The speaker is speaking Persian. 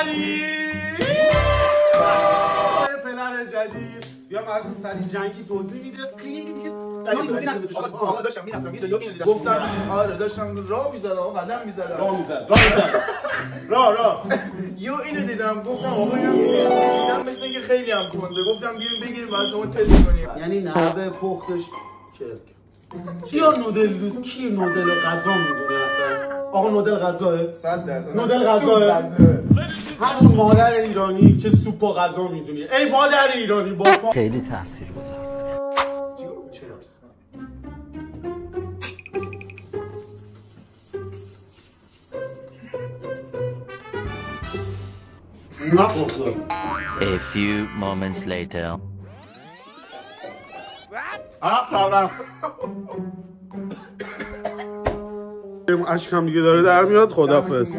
جدید پلن جدید یا مردم سری جنگی توضیح میده خیلی دیگه آقا داشتم میرفتم یه جا اینو دیدم گفتم آره داشتم راه میزدم قدم میزدم راه یو اینو دیدم گفتم آقا اینم دیدم مثل اینکه خیلی هم کنده گفتم بیایم بگیریم بعد شما تست کنیم یعنی نحوه پختش چرک کیا نودل دوست کی نودل غذا میدونه اصلا آقا نودل غذاه 100% نودل غذاه همون مادر ایرانی که سوپ و غذا میدونی ای مادر ایرانی با خیلی تاثیرگذار A few moments later. اشکم دیگه داره در میاد خدافظ